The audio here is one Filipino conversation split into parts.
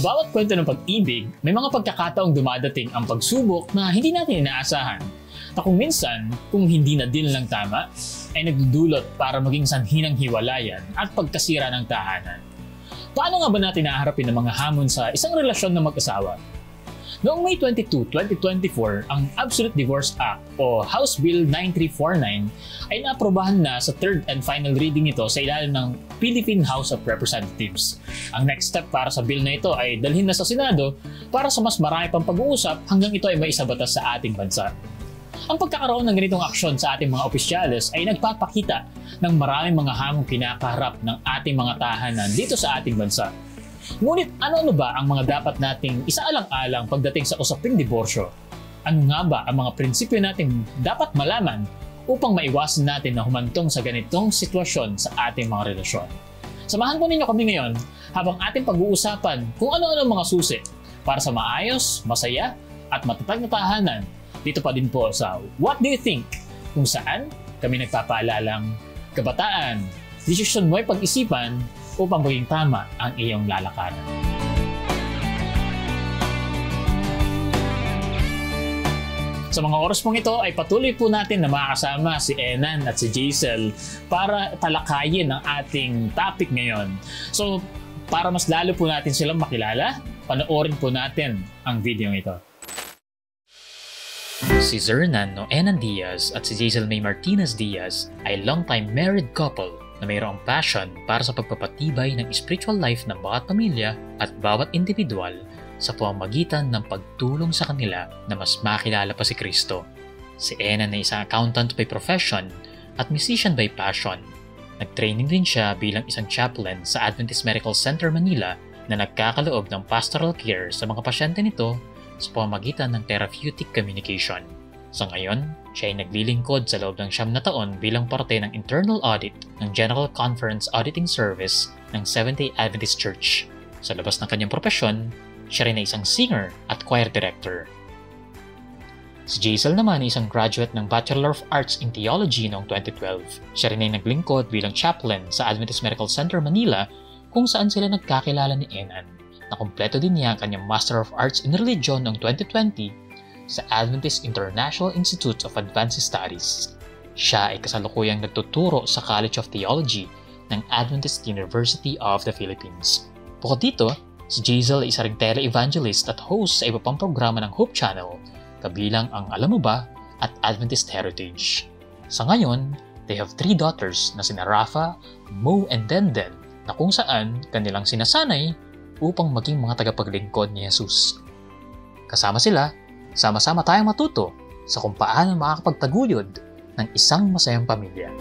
Sa bawat kwento ng pag-ibig, may mga pagkakataong dumadating ang pagsubok na hindi natin inaasahan. Na kung minsan, kung hindi na deal ng tama, ay nagdudulot para maging sanhi ng hiwalayan at pagkasira ng tahanan. Paano nga ba natin naharapin ang mga hamon sa isang relasyon ng mag-asawa? Noong May 22, 2024, ang Absolute Divorce Act o House Bill 9349 ay naaprobahan na sa third and final reading nito sa ilalim ng Philippine House of Representatives. Ang next step para sa bill na ito ay dalhin na sa Senado para sa mas marami pang pag-uusap hanggang ito ay maisabatas sa ating bansa. Ang pagkakaroon ng ganitong aksyon sa ating mga opisyales ay nagpapakita ng maraming mga hamong kinakaharap ng ating mga tahanan dito sa ating bansa. Ngunit ano ba ang mga dapat nating isaalang-alang pagdating sa usaping diborsyo? Ano nga ba ang mga prinsipyo nating dapat malaman upang maiwasan natin na humantong sa ganitong sitwasyon sa ating mga relasyon? Samahan po ninyo kami ngayon habang ating pag-uusapan kung ano-ano mga susi para sa maayos, masaya at matatag na tahanan dito pa din po sa What Do You Think? Kung saan kami nagpapaalalang kabataan, desisyon mo'y pag-isipan upang maging tama ang iyong lalakaran. Sa mga oras pong ito ay patuloy po natin na makakasama si Enan at si Jaisel para talakayin ang ating topic ngayon. So, para mas lalo po natin silang makilala, panoorin po natin ang video ito. Si Zernan Enan Diaz at si Jaisel May Martinez Diaz ay long-time married couple na mayroong passion para sa pagpapatibay ng spiritual life ng bawat pamilya at bawat individual sa pamamagitan ng pagtulong sa kanila na mas makilala pa si Kristo. Si Enan ay isang accountant by profession at musician by passion. Nag-training din siya bilang isang chaplain sa Adventist Medical Center Manila na nagkakaloob ng pastoral care sa mga pasyente nito sa pamamagitan ng therapeutic communication. Sa ngayon, siya ay naglilingkod sa loob ng 9 na taon bilang parte ng internal audit ng General Conference Auditing Service ng Seventh-day Adventist Church. Sa labas ng kanyang propesyon, siya rin ay isang singer at choir director. Si Jaisel naman ay isang graduate ng Bachelor of Arts in Theology noong 2012. Siya rin ay naglingkod bilang chaplain sa Adventist Medical Center Manila kung saan sila nagkakilala ni Enan. Nakumpleto din niya ang kanyang Master of Arts in Religion noong 2020 sa Adventist International Institute of Advanced Studies. Siya ay kasalukuyang nagtuturo sa College of Theology ng Adventist University of the Philippines. Bukod dito, si Jaisel ay isa ring tele-evangelist at host sa iba pang programa ng Hope Channel, kabilang ang Alam Mo Ba at Adventist Heritage. Sa ngayon, they have 3 daughters na sina Rafa, Mo and Denden na kung saan kanilang sinasanay upang maging mga tagapaglingkod ni Jesus. Kasama sila, sama-sama tayong matuto sa kung paano makakapagtaguyod ng isang masayang pamilya.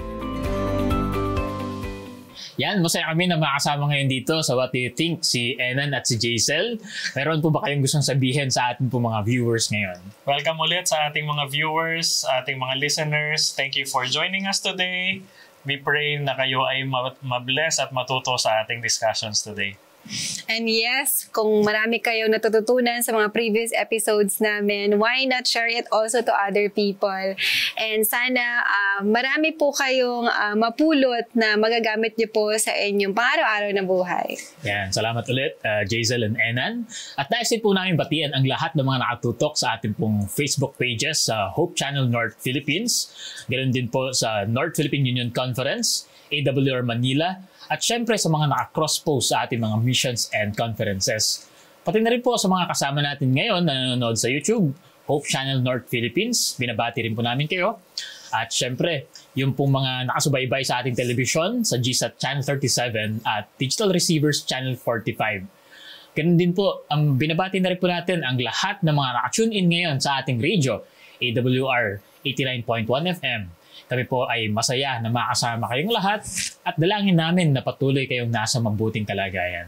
Yan, masaya kami na makasama ngayon dito sa What Do You Think, si Enan at si Jaisel. Meron po ba kayong gustong sabihin sa ating po mga viewers ngayon? Welcome ulit sa ating mga viewers, ating mga listeners. Thank you for joining us today. We pray na kayo ay mabless at matuto sa ating discussions today. And yes, kung marami kayong natututunan sa mga previous episodes namin, why not share it also to other people? And sana marami po kayong mapulot na magagamit niyo po sa inyong pang-araw-araw na buhay. Yan, salamat ulit Jaisel and Enan. At nais po namin batian ang lahat ng mga nakatutok sa ating pong Facebook pages sa Hope Channel North Philippines. Ganoon din po sa North Philippine Union Conference, AWR Manila, at syempre sa mga naka-cross-post sa ating mga missions and conferences. Pati na rin po sa mga kasama natin ngayon na nanonood sa YouTube, Hope Channel North Philippines, binabati rin po namin kayo. At syempre, yung pong mga nakasubaybay sa ating television sa GSAT Channel 37 at Digital Receivers Channel 45. Ganun din po, ang binabati na rin po natin ang lahat ng mga naka-tune in ngayon sa ating radio, AWR 89.1 FM. Kami po ay masaya na makasama kayong lahat at dalangin namin na patuloy kayong nasa mabuting kalagayan.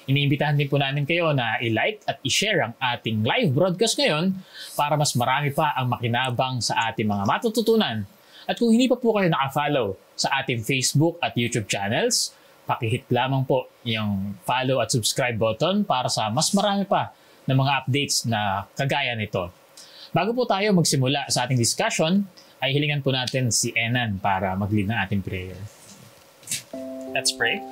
Iniimbitahan din po namin kayo na i-like at i-share ang ating live broadcast ngayon para mas marami pa ang makinabang sa ating mga matututunan. At kung hindi pa po kayo naka-follow sa ating Facebook at YouTube channels, pakihit lamang po yung follow at subscribe button para sa mas marami pa na mga updates na kagaya nito. Bago po tayo magsimula sa ating discussion, ay hilingan po natin si Enan para mag-lead ng ating prayer. Let's pray.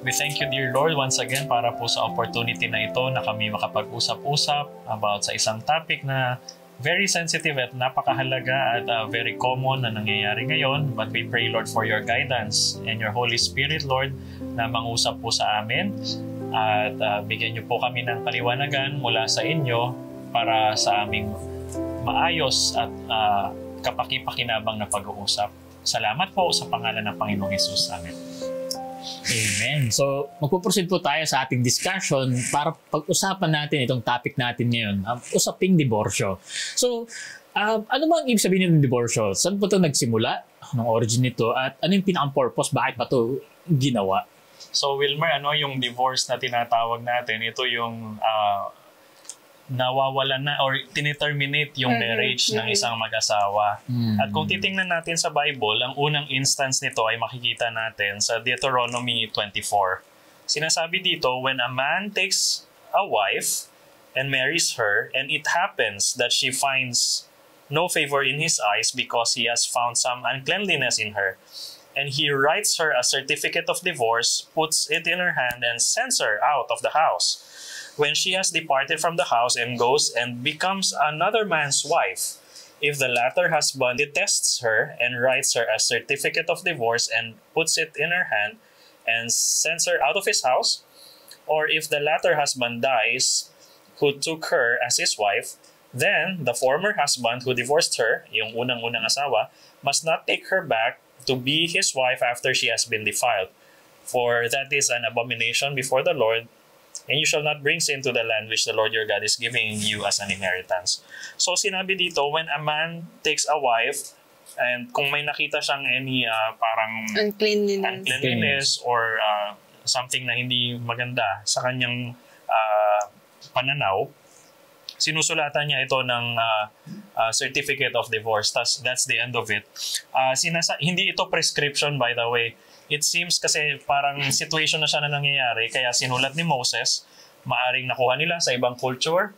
We thank you, dear Lord, once again para po sa opportunity na ito na kami makapag-usap-usap about sa isang topic na very sensitive at napakahalaga at very common na nangyayari ngayon. But we pray, Lord, for your guidance and your Holy Spirit, Lord, na mangusap po sa amin at bigyan niyo po kami ng paliwanagan mula sa inyo para sa aming maayos at kapaki-pakinabang na pag-uusap. Salamat po sa pangalan ng Panginoong Hesus. Amen. Amen. So, magpuproceed po tayo sa ating discussion para pag-usapan natin itong topic natin ngayon, usaping diborsyo. So, ano ba ang ibig sabihin ng diborsyo? Saan po ito nagsimula? Anong origin nito? At ano yung pinaka-purpose? Bakit pa ito ginawa? So, Wilmer, yung divorce na tinatawag natin, ito yung nawawalan na or tiniterminate yung marriage ng isang mag-asawa. At kung titingnan natin sa Bible, ang unang instance nito ay makikita natin sa Deuteronomy 24. Sinasabi dito, when a man takes a wife and marries her, and it happens that she finds no favor in his eyes because he has found some uncleanliness in her, and he writes her a certificate of divorce, puts it in her hand, and sends her out of the house. When she has departed from the house and goes and becomes another man's wife, if the latter husband detests her and writes her a certificate of divorce and puts it in her hand and sends her out of his house, or if the latter husband dies who took her as his wife, then the former husband who divorced her, yung unang-unang asawa, must not take her back to be his wife after she has been defiled. For that is an abomination before the Lord, and you shall not bring sin to the land which the Lord your God is giving you as an inheritance. So sinabi dito, when a man takes a wife, and kung may nakita siyang any parang uncleanliness or something na hindi maganda sa kanyang pananaw, sinusulatan niya ito ng certificate of divorce. That's the end of it. Hindi ito prescription, by the way. It seems kasi parang situation na siya na nangyayari, kaya sinulat ni Moses, maaring nakuha nila sa ibang culture,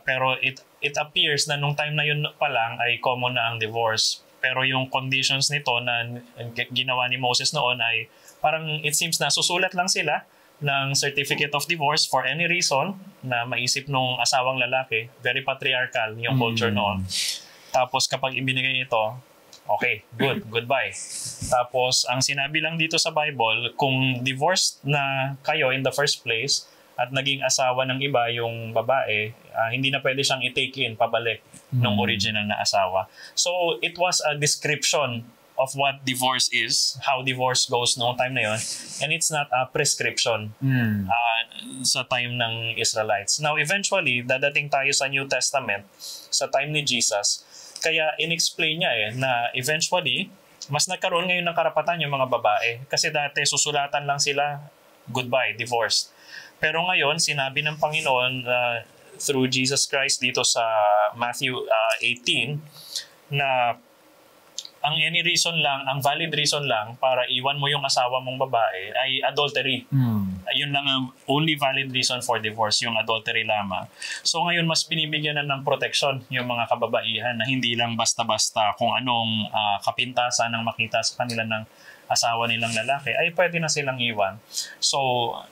pero it appears na nung time na yun pa lang ay common na ang divorce. Pero yung conditions nito na ginawa ni Moses noon ay parang it seems na susulat lang sila ng certificate of divorce for any reason na maisip nung asawang lalaki. Very patriarchal yung culture noon. Tapos kapag ibinigay ito, okay, goodbye. Tapos, ang sinabi lang dito sa Bible, kung divorced na kayo in the first place at naging asawa ng iba yung babae, hindi na pwede siyang i-take in, pabalik ng original na asawa. So, it was a description of what divorce is, how divorce goes noong time na yun, and it's not a prescription sa time ng Israelites. Now, eventually, dadating tayo sa New Testament, sa time ni Jesus. Kaya in-explain niya na eventually, mas nagkaroon ngayon ng karapatan yung mga babae. Kasi dati susulatan lang sila, goodbye, divorced. Pero ngayon, sinabi ng Panginoon through Jesus Christ dito sa Matthew 18 na ang any reason lang, ang valid reason lang para iwan mo yung asawa mong babae ay adultery. Ayun lang ang only valid reason for divorce, yung adultery lamang. So ngayon mas pinibigyan na ng protection yung mga kababaihan na hindi lang basta-basta kung anong kapintasan ang makita sa kanila ng asawa nilang lalaki ay pwede na silang iwan. So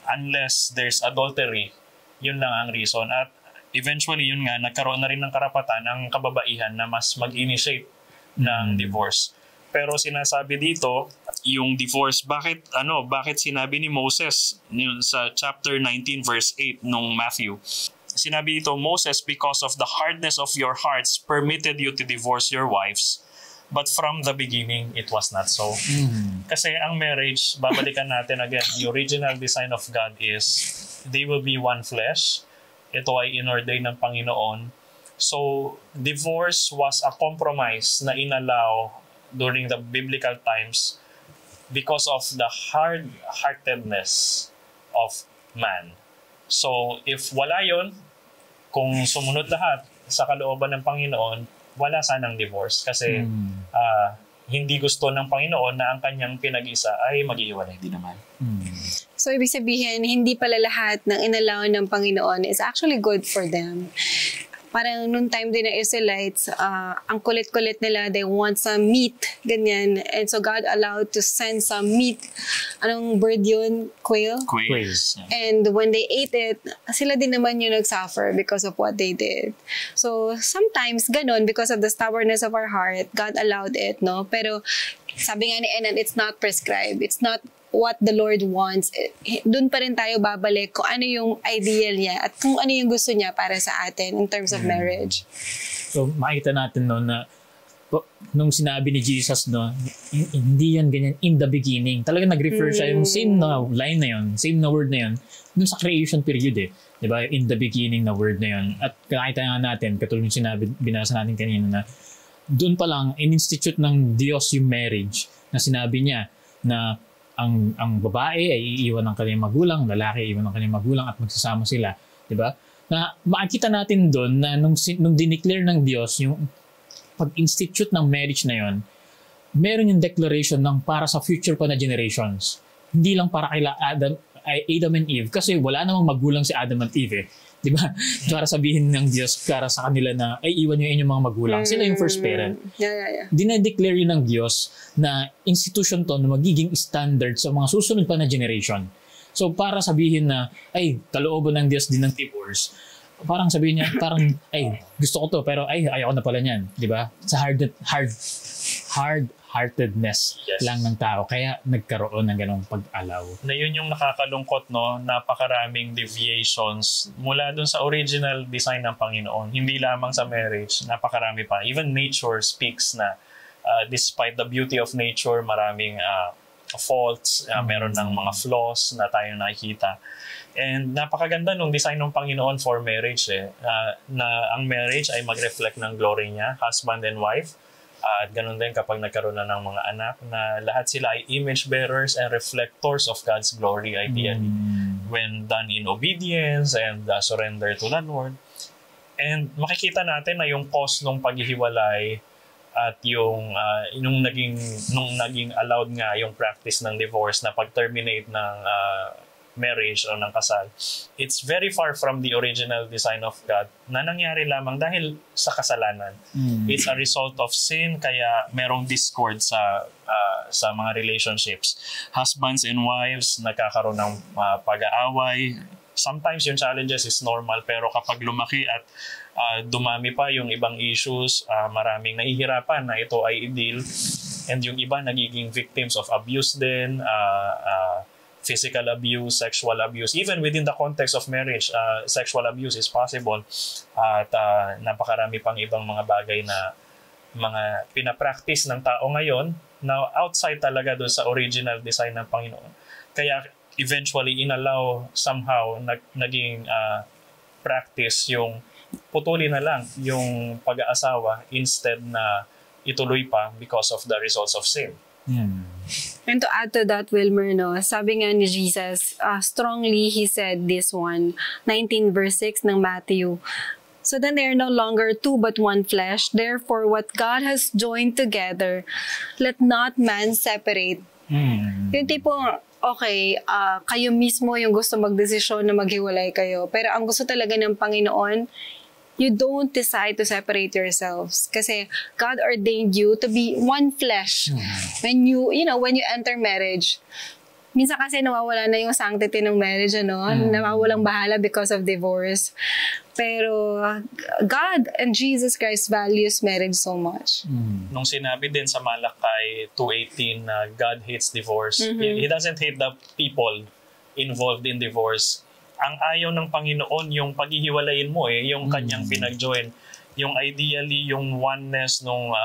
unless there's adultery, yun lang ang reason. At eventually yun nga, nagkaroon na rin ng karapatan ang kababaihan na mas mag-initiate ng divorce. Pero sinasabi dito, yung divorce, bakit sinabi ni Moses sa chapter 19 verse 8 nung Matthew? Sinabi dito, Moses, because of the hardness of your hearts, permitted you to divorce your wives. But from the beginning, it was not so. Kasi ang marriage, babalikan natin again, the original design of God is they will be one flesh. Ito ay inordain ng Panginoon. So, divorce was a compromise na inallow during the biblical times because of the hard-heartedness of man. So, if wala yun, kung sumunod lahat sa kalooban ng Panginoon, wala sanang divorce. Kasi hindi gusto ng Panginoon na ang kanyang pinag-isa ay mag-iiwalay din naman. So, ibig sabihin, hindi pala lahat ng inallow ng Panginoon is actually good for them. parang noon time din ng Israelites, ang kulit-kulit nila, they want some meat, ganyan. And so God allowed to send some meat. Anong bird yun? Quail? Quails. And when they ate it, sila din naman yung nag-suffer because of what they did. So, sometimes, ganun, because of the stubbornness of our heart, God allowed it, no? Pero, sabi nga ni Enan, it's not prescribed. It's not what the Lord wants. Doon pa rin tayo babalik kung ano yung ideal niya at kung ano yung gusto niya para sa atin in terms of marriage. So, makita natin no, na nung sinabi ni Jesus, no, hindi yan ganyan in the beginning. Talagang nag-refer siya yung same na line na yun, same na word na yun, dun sa creation period eh. Diba? In the beginning na word na yun. At nakita nga natin, katulad yung sinabi, binasa natin kanina na doon pa lang, in-institute ng Diyos yung marriage na sinabi niya na ang babae ay iiwan ng kanyang magulang, lalaki iiwan ng kanyang magulang at magsasama sila. Diba? Na makikita natin doon na nung dineclare ng Diyos yung pag-institute ng marriage na yon, meron yung declaration ng para sa future pa na generations. Hindi lang para kay Adam and Eve kasi wala namang magulang si Adam and Eve eh. Di ba? Para sabihin ng Diyos para sa kanila na ay iwan nyo inyong mga magulang. Sila yung first parent. Dinedeclare yun ng Diyos na institution to na magiging standard sa mga susunod pa na generation. So para sabihin na ay kalooban ng Diyos din ng divorce, parang sabihin niya, parang ay gusto ko to pero ay ayoko na pala niyan. Di ba? Sa hard-heartedness lang ng tao. Kaya nagkaroon ng ganong pag-allow. Na yun yung nakakalungkot, no? Napakaraming deviations mula dun sa original design ng Panginoon. Hindi lamang sa marriage, napakarami pa. Even nature speaks na despite the beauty of nature, maraming faults, meron ng mga flaws na tayo nakikita. And napakaganda nung design ng Panginoon for marriage na ang marriage ay mag-reflect ng glory niya, husband and wife. At ganun din kapag nagkaroon na ng mga anak na lahat sila ay image bearers and reflectors of God's glory ideally when done in obedience and surrender to the Lord. And makikita natin na yung cause ng paghihiwalay at yung nung naging allowed nga yung practice ng divorce na pag-terminate ng marriage o ng kasal, it's very far from the original design of God na nangyari lamang dahil sa kasalanan. It's a result of sin, kaya merong discord sa mga relationships. Husbands and wives nagkakaroon ng pag-aaway. Sometimes yung challenges is normal, pero kapag lumaki at dumami pa yung ibang issues, maraming nahihirapan na ito ay i-deal, and yung iba nagiging victims of abuse din, physical abuse, sexual abuse. Even within the context of marriage, sexual abuse is possible. At napakarami pang ibang mga bagay na mga pinapractice ng tao ngayon na outside talaga doon sa original design ng Panginoon. Kaya eventually inallow somehow naging practice yung putulin na lang yung pag-aasawa instead na ituloy pa because of the results of sin. And to add to that, Wilmer, no, sabi nga ni Jesus, strongly he said this one, 19 verse 6 ng Matthew. So then they are no longer two but one flesh. Therefore, what God has joined together, let not man separate. Yung tipo, okay, kayo mismo yung gusto magdesisyon na maghiwalay kayo. Pero ang gusto talaga ng Panginoon, you don't decide to separate yourselves. Kasi God ordained you to be one flesh. When you enter marriage. Minsan kasi nawawala na yung sanctity ng marriage, nawawalang bahala because of divorce. Pero God and Jesus Christ values marriage so much. Nung sinabi din sa Malakay 2:18 na God hates divorce, He doesn't hate the people involved in divorce. Ang ayaw ng Panginoon yung paghihiwalayin mo yung kanyang pinag-join. Yung ideally, yung oneness nung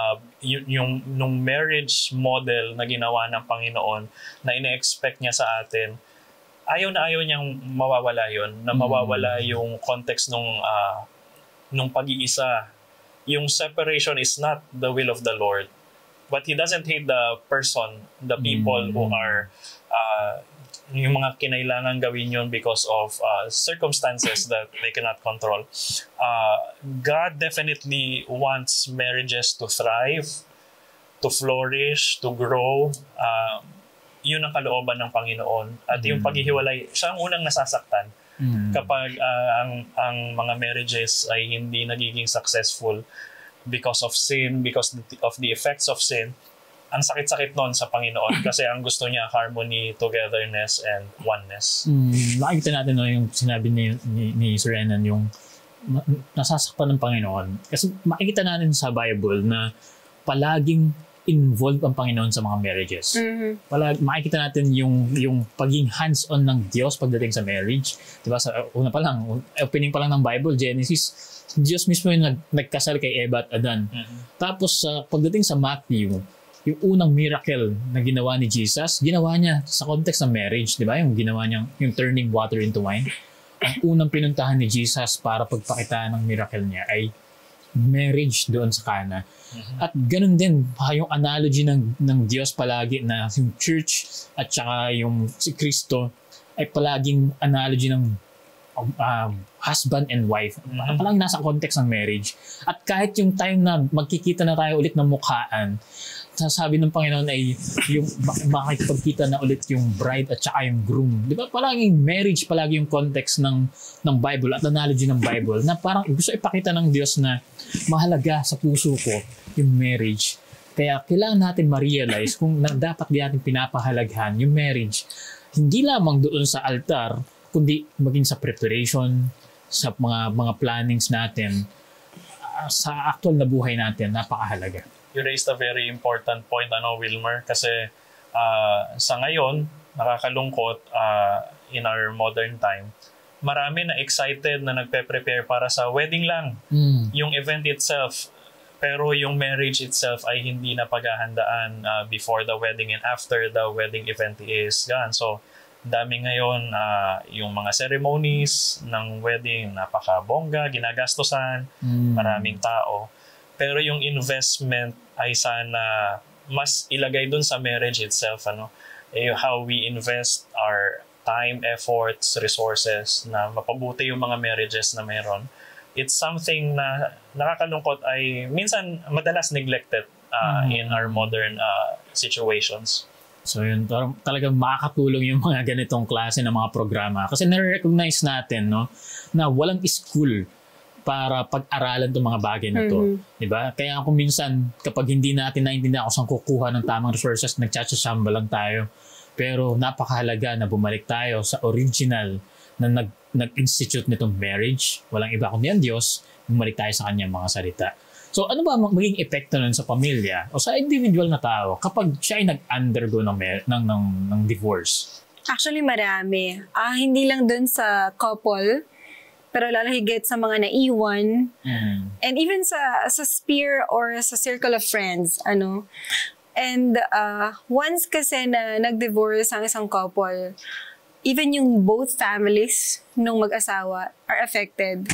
marriage model na ginawa ng Panginoon na ine-expect niya sa atin, ayaw na ayaw niyang mawawala yun, na mawawala yung context nung pag-iisa. Yung separation is not the will of the Lord. But He doesn't hate the person, the people who are yung mga kinailangan gawin yun because of circumstances that they cannot control. God definitely wants marriages to thrive, to flourish, to grow. Yun ang kalooban ng Panginoon. At yung paghihiwalay, siya ang unang nasasaktan Kapag ang mga marriages ay hindi nagiging successful because of sin, because of the effects of sin, ang sakit-sakit nun sa Panginoon kasi ang gusto niya harmony, togetherness, and oneness. Nakikita natin yung sinabi ni Sir Enan, yung nasasakpan ng Panginoon. Kasi makikita natin sa Bible na palaging involved ang Panginoon sa mga marriages. Makikita natin yung pagiging hands-on ng Diyos pagdating sa marriage. Diba? Sa una pa lang, opening pa lang ng Bible, Genesis, Diyos mismo yung nagkasal kay Eva at Adan. Tapos pagdating sa Matthew, yung unang miracle na ginawa ni Jesus, ginawa niya sa context ng marriage, di ba? Yung ginawa niya, yung turning water into wine. Ang unang pinuntahan ni Jesus para pagpakitaan ng miracle niya ay marriage doon sa Cana. At ganun din, yung analogy ng Diyos palagi na yung church at saka yung si Kristo ay palaging analogy ng husband and wife. Palaging nasa context ng marriage. At kahit yung time na magkikita na tayo ulit ng mukhaan, sasabi ng Panginoon ay yung makikipagkita na ulit yung bride at saka yung groom. Di ba? Palaging marriage, palagi yung context ng Bible at analogy ng Bible na parang gusto ipakita ng Diyos na mahalaga sa puso ko yung marriage. Kaya kailangan natin ma-realize kung dapat di natin pinapahalaghan yung marriage. Hindi lamang doon sa altar, kundi maging sa preparation, sa mga plannings natin, sa actual na buhay natin, napakahalaga. You raised a very important point, Wilmer, kasi sa ngayon, nakakalungkot in our modern time, marami na excited na nagpe-prepare para sa wedding lang. Yung event itself, pero yung marriage itself ay hindi na paghahandaan before the wedding and after the wedding event is gone. So, dami ngayon yung mga ceremonies ng wedding, napaka-bongga, ginagastosan, maraming tao. Pero yung investment ay sana mas ilagay dun sa marriage itself, how we invest our time, efforts, resources na mapabuti yung mga marriages na meron. It's something na nakakalungkot ay minsan madalas neglected in our modern situations. So yun, talagang makakatulong yung mga ganitong klase ng mga programa. Kasi nare-recognize natin na walang school para pag-aralan itong mga bagay na to. Diba? Kaya kung minsan, kapag hindi natin naintindihan kung saan kukuha ng tamang resources, nagchachatsamba lang tayo. Pero napakahalaga na bumalik tayo sa original na nag-institute nitong marriage. Walang iba kundi ang Diyos. Bumalik tayo sa kanyang mga salita. So ano ba magiging epekto nun sa pamilya o sa individual na tao kapag siya ay nag-undergo ng divorce? Actually, marami. Hindi lang dun sa couple, pero lalo higit sa mga naiwan, and even sa sphere or sa circle of friends, And once kasi na nag-divorce ang isang couple, even yung both families nung mag-asawa are affected.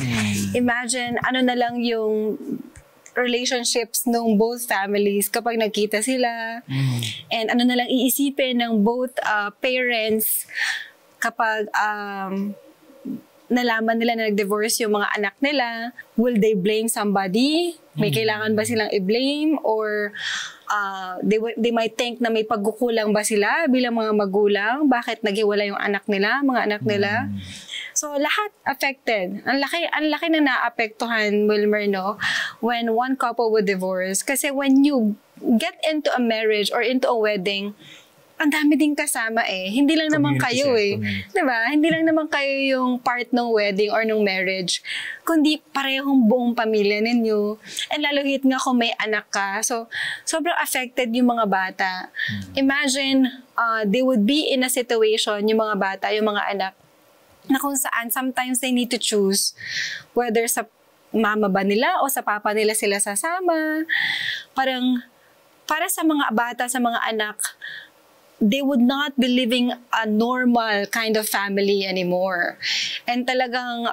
Imagine, na lang yung relationships ng both families kapag nagkita sila, and na lang iisipin ng both parents kapag nalaman nila na nag-divorce yung mga anak nila. Will they blame somebody? May kailangan ba silang i-blame? Or they might think na may pagkukulang ba sila bilang mga magulang? Bakit naghiwala yung mga anak nila? So, lahat affected. Ang laki na naapektuhan, Wilmer, when one couple would divorce. Kasi when you get into a marriage or into a wedding, ang dami ding kasama Hindi lang naman kayo Diba? Hindi lang naman kayo yung part ng wedding or ng marriage, kundi parehong buong pamilya ninyo. And lalo hit nga kung may anak ka. So, sobrang affected yung mga bata. Imagine, they would be in a situation, yung mga bata, yung mga anak, na kung saan sometimes they need to choose whether sa mama ba nila o sa papa nila sila sasama. Parang, para sa mga bata, sa mga anak, they would not be living a normal kind of family anymore. And talagang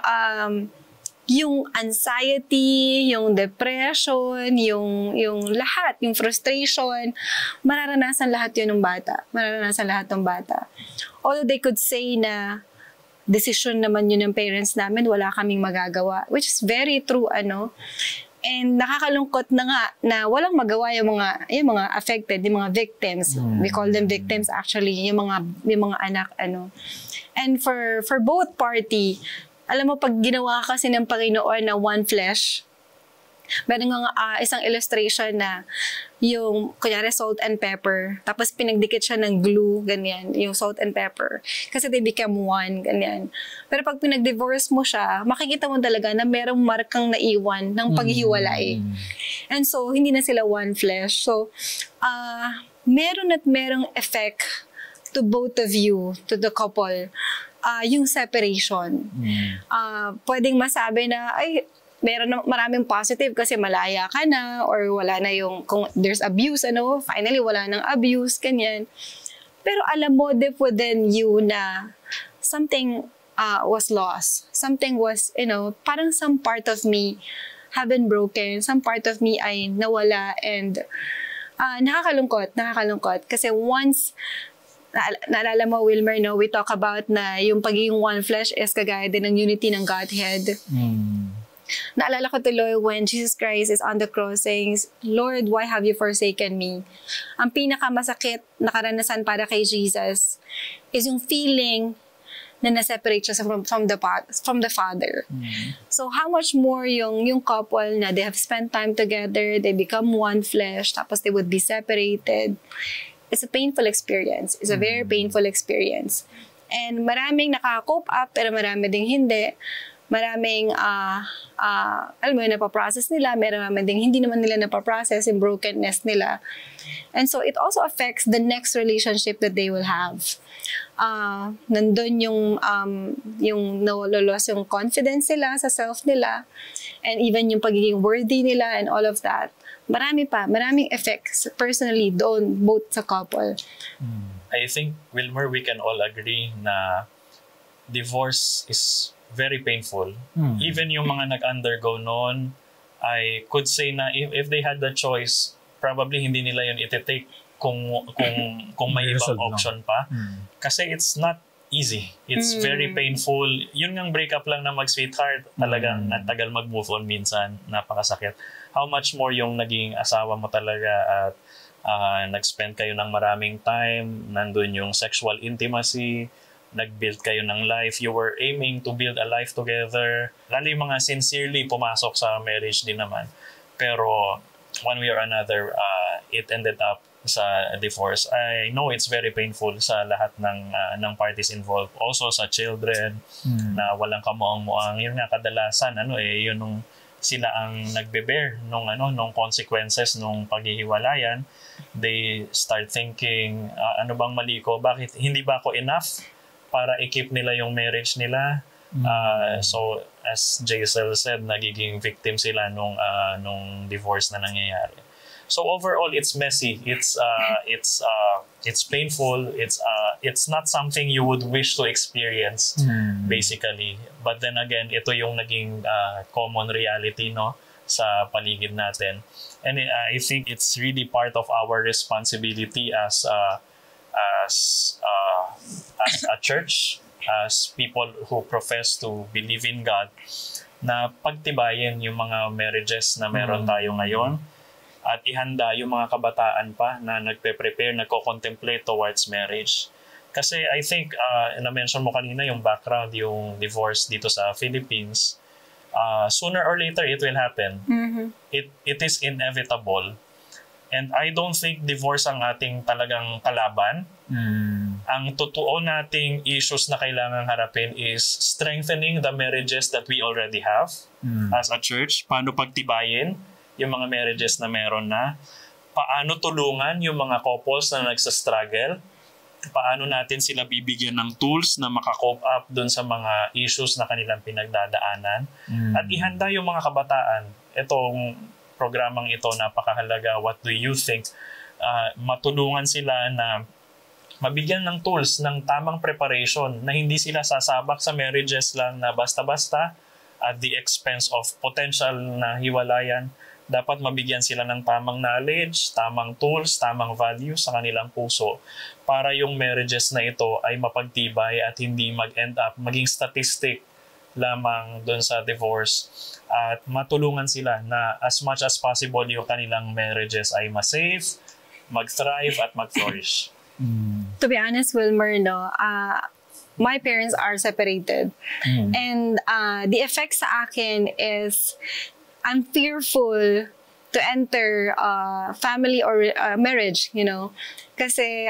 yung anxiety, yung depression, yung lahat, yung frustration, mararanasan lahat yun ng bata. Mararanasan lahat ng bata. Although they could say na decision naman yun ng parents namin, wala kaming magagawa, which is very true, And nakakalungkot na nga na walang magawa yung mga affected, yung mga victims. We call them victims actually, yung mga anak And for both party, alam mo pag ginawa kasi ng Panginoon na one flesh, meron nga isang illustration na yung, kunyari, salt and pepper. Tapos pinagdikit siya ng glue, ganyan, yung salt and pepper. Kasi they become one, ganyan. Pero pag pinag-divorce mo siya, makikita mo talaga na merong markang naiwan ng paghiwalay. And so, hindi na sila one flesh. So, meron at merong effect to both of you, to the couple, yung separation. Pwedeng masabi na, ay, maraming positive kasi malaya ka na or wala na yung, kung there's abuse, finally wala nang abuse, ganyan. Pero alam mo deep within you na something was lost. Something was, parang some part of me have been broken, some part of me ay nawala and nakakalungkot kasi once naalala mo, Wilmer, we talk about na yung pagiging one flesh is kagaya din ng unity ng Godhead. Naalala ko tuloy when Jesus Christ is on the cross saying, Lord, why have you forsaken me? Ang pinakamasakit na karanasan para kay Jesus is yung feeling na na-separate siya from the Father. So how much more yung couple na they have spent time together, they become one flesh, tapos they would be separated. It's a painful experience. It's a very painful experience. And maraming nakaka-cope up, pero marami ding hindi. Maraming, alam mo yun, napaprocess nila. Maraming ding hindi naman nila napaprocess yung brokenness nila. And so, it also affects the next relationship that they will have. Nandun yung nalolos yung confidence nila sa self nila. And even yung pagiging worthy nila and all of that. Maraming effects personally doon, both sa couple. I think, Wilmer, we can all agree na divorce is very painful. Even yung mga nag-undergo noon, I could say na if they had the choice, probably hindi nila yun iti-take kung may ibang option pa. Kasi it's not easy. It's very painful. Yun ng breakup lang na mag-sweetheart, talagang natagal mag-move on minsan, napakasakit. How much more yung naging asawa mo talaga at nag-spend kayo ng maraming time, nandun yung sexual intimacy, nag-build kayo ng life, you were aiming to build a life together. Lalo yung mga sincerely pumasok sa marriage din naman. Pero one way or another, it ended up sa divorce. I know it's very painful sa lahat ng parties involved. Also sa children na walang kamuang-muang. Yun nga kadalasan, yun nung sila ang nagbe-bear nung consequences nung paghihiwalayan. They start thinking, ano bang mali ko? Bakit hindi ba ako enough para i-keep nila yung marriage nila? So as Jaisel said, nagiging victim sila nung divorce na nangyayari. So overall, it's messy. It's painful. It's not something you would wish to experience, basically. But then again, ito yung naging common reality, sa paligid natin. And I think it's really part of our responsibility as a church, as people who profess to believe in God, na pagtibayin yung mga marriages na meron tayo ngayon at ihanda yung mga kabataan pa na nagpe-prepare, nagko-contemplate towards marriage. Kasi I think, na-mention mo kanina yung background, yung divorce dito sa Philippines, sooner or later it will happen. It is inevitable. And I don't think divorce ang ating talagang kalaban. Ang totoo nating issues na kailangan harapin is strengthening the marriages that we already have as a church. Paano pagtibayin yung mga marriages na meron na? Paano tulungan yung mga couples na nagsastruggle? Paano natin sila bibigyan ng tools na makakope up dun sa mga issues na kanilang pinagdadaanan? At ihanda yung mga kabataan. Itong programang ito, napakahalaga. What do you think? Matulungan sila na mabigyan ng tools, ng tamang preparation, na hindi sila sasabak sa marriages lang na basta-basta at the expense of potential na hiwalayan. Dapat mabigyan sila ng tamang knowledge, tamang tools, tamang values sa kanilang puso para yung marriages na ito ay mapagtibay at hindi mag-end up maging statistic lamang doon sa divorce at matulungan sila na as much as possible yung kanilang marriages ay ma-safe, mag-thrive at mag-flourish. To be honest, Wilmer, no, my parents are separated. And the effect sa akin is I'm fearful to enter family or marriage, you know. Kasi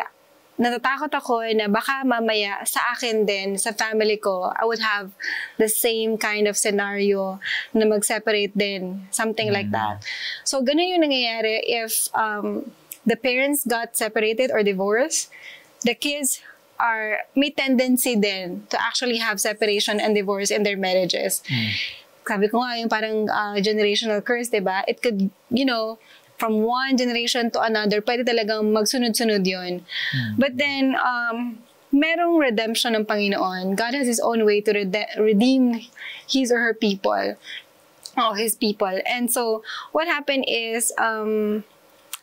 natatakot ako na baka mamaya sa akin din, sa family ko, I would have the same kind of scenario na mag-separate din. Something like that. So, ganun yung nangyayari if the parents got separated or divorced, the kids may tendency then to actually have separation and divorce in their marriages. Sabi ko nga, yung parang generational curse, diba? It could, you know, from one generation to another, pwede talagang magsunod-sunod yun. But then, merong redemption ng Panginoon. God has His own way to redeem His or her people. His people. And so, what happened is,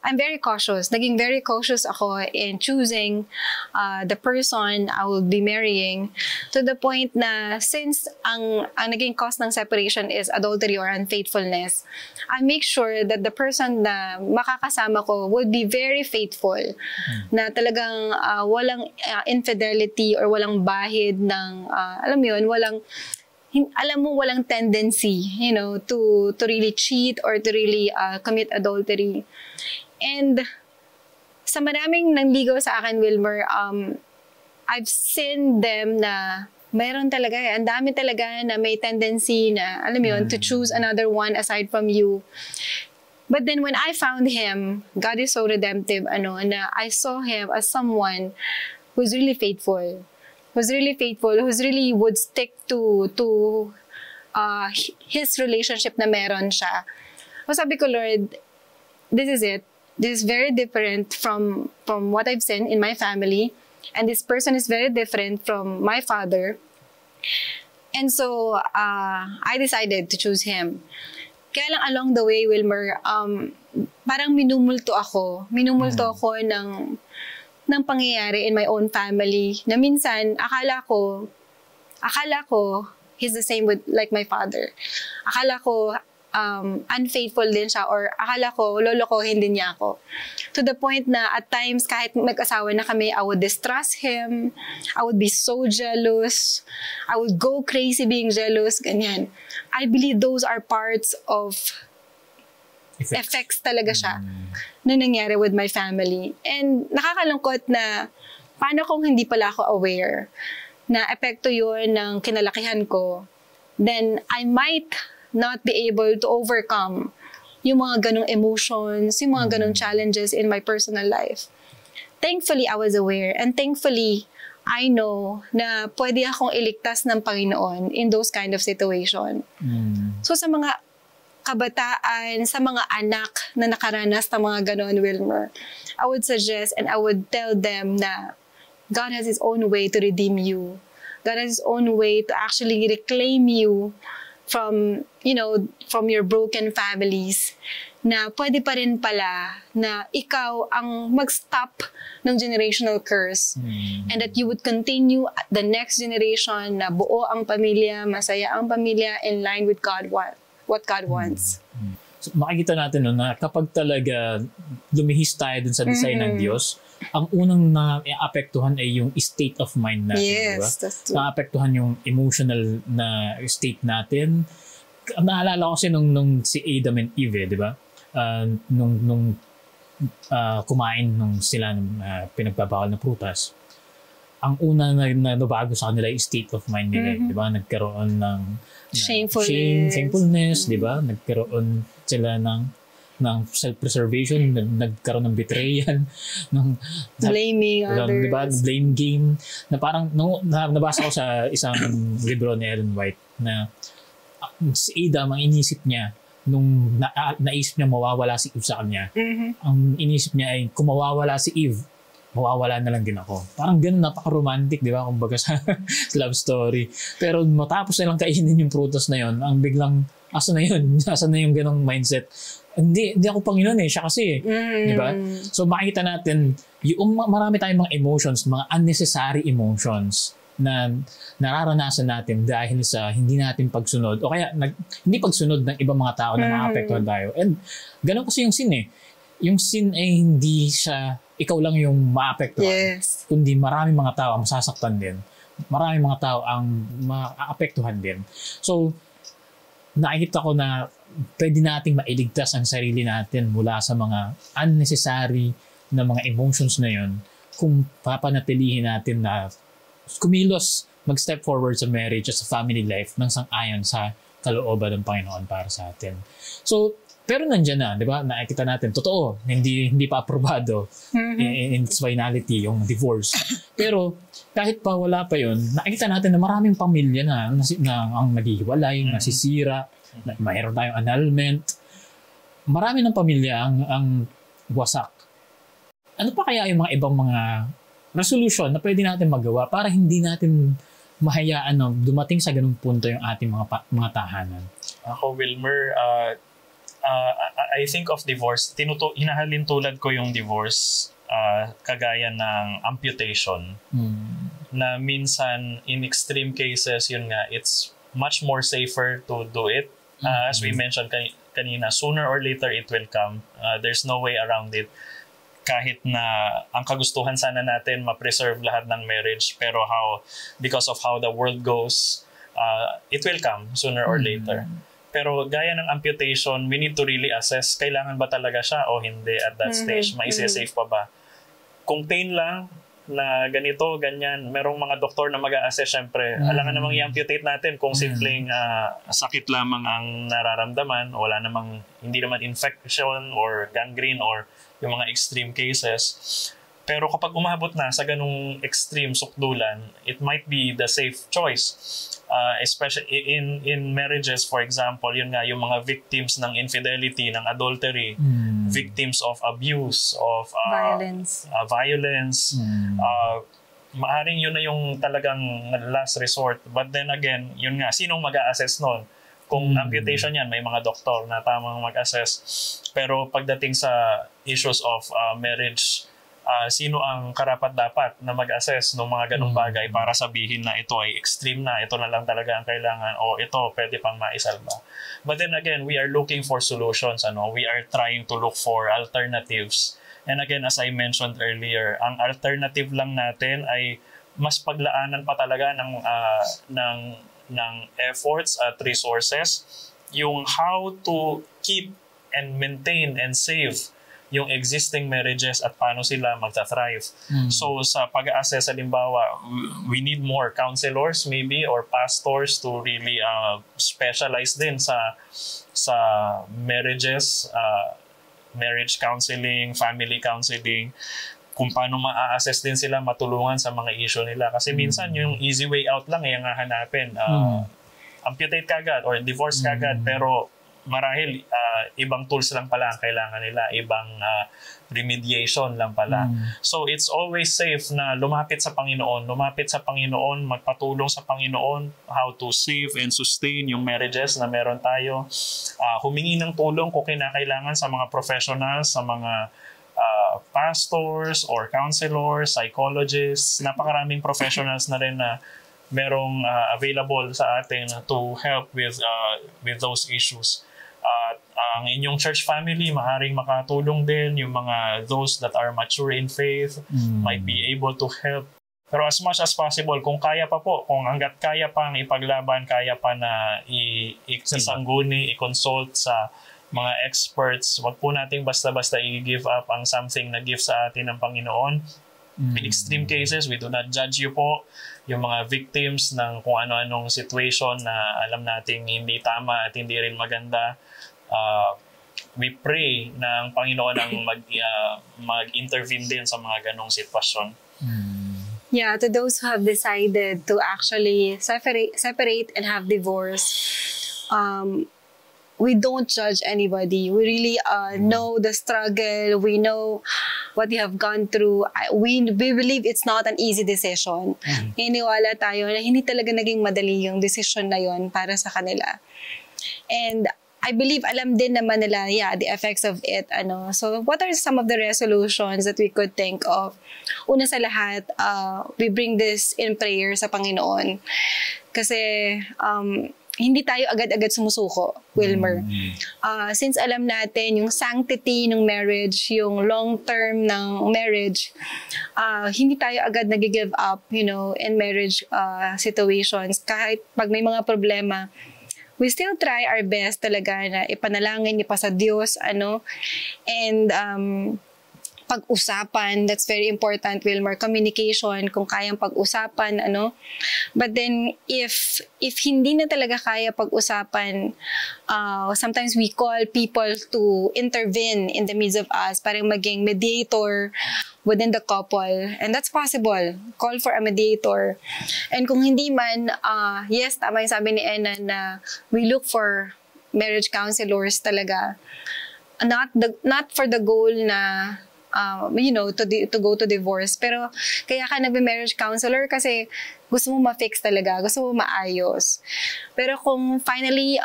I'm very cautious. Naging very cautious ako in choosing the person I will be marrying, to the point na since ang naging cause ng separation is adultery or unfaithfulness, I make sure that the person na makakasama ko would be very faithful, na talagang walang infidelity or walang bahid ng, alam mo yun, walang tendency, you know, to really cheat or to really commit adultery. And sa maraming nanligaw sa akin, Wilmer, I've seen them na mayroon talaga, ang dami talaga na may tendency na, alam mo yun, to choose another one aside from you. But then when I found him, God is so redemptive, na I saw him as someone who's really faithful, who's really would stick to his relationship na meron siya. So sabi ko, Lord, this is it. This is very different from what I've seen in my family. And this person is very different from my father. And so, I decided to choose him. Kaya lang along the way, Wilmer, parang minumulto ako ng pangyayari in my own family. Na minsan, akala ko, he's the same with like my father. Akala ko, unfaithful din siya, or akala ko, lolokohin din niya ako. To the point na at times, kahit mag-asawa na kami, I would distrust him. I would be so jealous. I would go crazy being jealous, ganyan. I believe those are parts of effects talaga siya na nangyari with my family. And nakakalungkot na paano kung hindi pala ako aware na epekto yun ng kinalakihan ko, then I might not be able to overcome yung mga ganong emotions, yung mga ganong challenges in my personal life. Thankfully, I was aware, and thankfully, I know na pwede akong iligtas ng Panginoon in those kind of situation. So sa mga kabataan, sa mga anak na nakaranas ng mga ganon, Wilmer, I would suggest and I would tell them na God has His own way to redeem you. God has His own way to actually reclaim you from your broken families, na pwede pa rin pala na ikaw ang mag-stop ng generational curse, and that you would continue the next generation na buo ang pamilya, masaya ang pamilya, in line with what God wants. So, makikita natin na kapag talaga lumihis tayo dun sa design ng Diyos, ang unang na-apektuhan ay yung state of mind natin. Yes, diba? that's true. Na-apektuhan yung emotional na state natin. Naalala ko kasi nung si Adam and Eve, di ba? Nung kumain nung sila ng pinagbabawal na prutas, ang una na nabago sa kanila yung state of mind nila, di ba? Nagkaroon ng shamefulness, di ba? Nagkaroon sila ng self-preservation, nagkaroon ng betrayal, ng blaming others. Diba? Blame game. Na parang, nabasa ko sa isang libro ni Ellen White na si Adam, ang inisip niya, nung naisip niya mawawala si Eve sa kanya, ang inisip niya ay kung mawawala si Eve, mawawala na lang din ako. Parang ganun, napaka-romantic, di ba? Kumbaga sa love story. Pero matapos na lang kainin yung prutas na yon, ang biglang, asa na yun? Asa na yung ganong mindset? Hindi ako Panginoon siya kasi. Di ba? So makikita natin, yung marami tayong mga emotions, mga unnecessary emotions na nararanasan natin dahil sa hindi natin pagsunod o kaya hindi pagsunod ng ibang mga tao na maapektuhan tayo. And ganun kasi yung sin eh. Yung sin ay hindi siya ikaw lang yung maapektuhan. Yes. Kundi maraming mga tao ang masasaktan din. Maraming mga tao ang maapektuhan din. So, nakikita ko na pwede nating mailigtas ang sarili natin mula sa mga unnecessary na mga emotions na yun kung papanatilihin natin na kumilos, mag-step forward sa marriage at sa family life ng sang-ayon sa kalooban ng Panginoon para sa atin. So, pero nandiyan na, di ba? Nakikita natin, totoo, hindi pa aprobado in its finality, yung divorce. Pero kahit pa wala pa yun, nakikita natin na maraming pamilya na ang naghihiwalay, nasisira, mayroon tayong annulment. Marami ng pamilya ang wasak. Ano pa kaya yung mga ibang mga resolution na pwede natin magawa para hindi natin mahayaan na dumating sa ganung punto yung ating mga tahanan? Ako, Wilmer, I think of divorce, hinahalin tulad ko yung divorce kagaya ng amputation. Na minsan, in extreme cases, yun nga, it's much more safer to do it. As we mentioned kanina, sooner or later it will come. There's no way around it. Kahit na ang kagustuhan sana natin ma-preserve lahat ng marriage, pero because of how the world goes, it will come sooner or later. Pero gaya ng amputation, we need to really assess kailangan ba talaga siya o hindi at that stage. Maisa-safe pa ba? Kung pain lang na ganito, ganyan, merong mga doktor na mag-a-assess syempre. Alangan namang i-amputate natin kung simpleng sakit lamang ang nararamdaman, wala namang, hindi naman infection or gangrene or yung mga extreme cases. Pero kapag umabot na sa ganung extreme sukdulan, it might be the safe choice. Especially in marriages, for example, yun nga, yung mga victims ng infidelity, ng adultery, victims of abuse, of violence. Maaring yun na yung talagang last resort. But then again, yun nga, sinong mag-a-assess nun? Kung amputation yan, may mga doktor na tamang mag-assess. Pero pagdating sa issues of marriage, sino ang karapat-dapat na mag-assess ng mga ganong bagay para sabihin na ito ay extreme na, ito na lang talaga ang kailangan, o ito pwede pang maisalba. But then again, we are looking for solutions. We are trying to look for alternatives. And again, as I mentioned earlier, ang alternative lang natin ay mas paglaanan pa talaga ng efforts at resources yung how to keep and maintain and save yung existing marriages at paano sila magta-thrive. So sa pag-assess, halimbawa, we need more counselors maybe or pastors to really specialize din sa marriages, marriage counseling, family counseling, kung paano ma-assess din sila, matulungan sa mga issue nila. Kasi minsan yung easy way out lang yung hahanapin. Amputate kagad or divorce kagad, pero marahil ibang tools lang pala ang kailangan nila, ibang remediation lang pala. So it's always safe na lumapit sa Panginoon, magpatulong sa Panginoon how to save and sustain yung marriages na meron tayo. Humingi ng tulong kung kinakailangan sa mga professionals, sa mga pastors or counselors, psychologists, napakaraming professionals na rin na merong available sa atin to help with those issues. Ang inyong church family, maaaring makatulong din, yung mga those that are mature in faith might be able to help. Pero as much as possible, kung kaya pa po, kung hanggat kaya pang ipaglaban, kaya pa na isangguni, i-consult sa mga experts, wag po nating basta-basta i-give up ang something na gift sa atin ng Panginoon. In extreme cases, we do not judge you po. Yung mga victims ng kung ano-anong situation na alam nating hindi tama at hindi rin maganda, we pray na ang Panginoon ang mag-intervene din sa mga ganong sitwasyon. Yeah, to those who have decided to actually separate and have divorce, we don't judge anybody. We really know the struggle. We know what you have gone through. We believe it's not an easy decision. Iniwala tayo na hindi talaga naging madali yung decision na yon para sa kanila. And I believe alam din naman nila, the effects of it. So, what are some of the resolutions that we could think of? Una sa lahat, we bring this in prayer sa Panginoon. Kasi, hindi tayo agad-agad sumusuko, Wilmer. Since alam natin yung sanctity ng marriage, yung long-term ng marriage, hindi tayo agad nag-give up, in marriage situations. Kahit pag may mga problema, we still try our best talaga na ipanalangin, ipasa Diyos, and pag-usapan, that's very important, Wilmer. Communication, kung kayang pag-usapan, But then, if hindi na talaga kaya pag-usapan, sometimes we call people to intervene in the midst of us, parang maging mediator within the couple. And that's possible. Call for a mediator. And kung hindi man, yes, tama yung sabi ni Ena na we look for marriage counselors talaga. Not for the goal na to go to divorce. Pero kaya ka nagbe-marriage counselor kasi gusto mo ma-fix talaga, gusto mo maayos. Pero kung finally,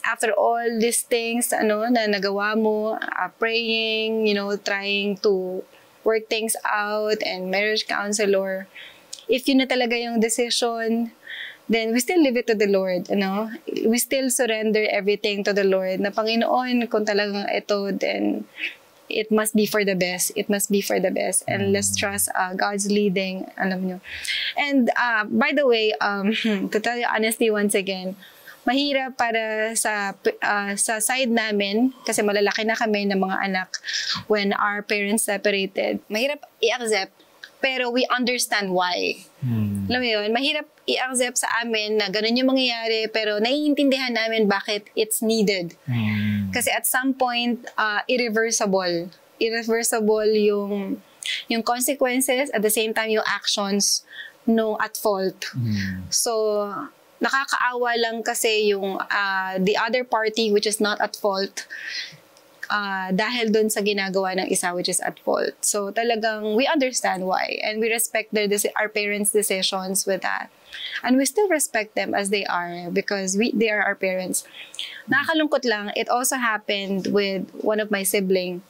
after all these things, na nagawa mo, praying, trying to work things out, and marriage counselor, if yun na talaga yung decision, then we still leave it to the Lord, We still surrender everything to the Lord. Na Panginoon, kung talagang ito, then it must be for the best. It must be for the best. And let's trust God's leading. Alam nyo. And by the way, to tell you honestly once again, mahirap para sa side namin, kasi malalaki na kami ng mga anak when our parents separated. Mahirap i-accept, pero we understand why. Alam mo yun, mahirap i-accept sa amin na ganun yung mangyayari, pero naiintindihan namin bakit it's needed. Kasi at some point, irreversible. Irreversible yung consequences, at the same time yung actions no at fault. So, nakakaawa lang kasi yung the other party which is not at fault, dahil dun sa ginagawa ng isa which is at fault. So talagang we understand why, and we respect our parents' decisions with that. And we still respect them as they are because they are our parents. Nakakalungkot lang, it also happened with one of my siblings.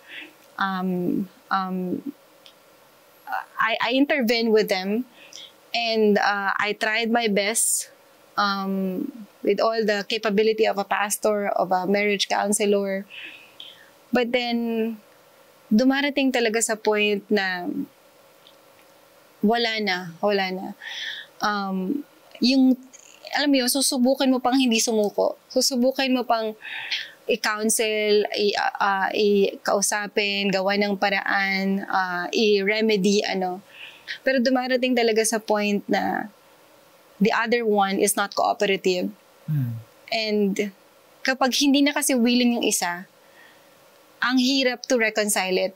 I intervened with them, and I tried my best with all the capability of a pastor, of a marriage counselor. But then, dumarating talaga sa point na wala na. Alam mo yun, susubukan mo pang hindi sumuko. Susubukan mo pang i-counsel, i-kausapin, gawa ng paraan, i-remedy, Pero dumarating talaga sa point na the other one is not cooperative. And kapag hindi na kasi willing yung isa, ang hirap to reconcile it.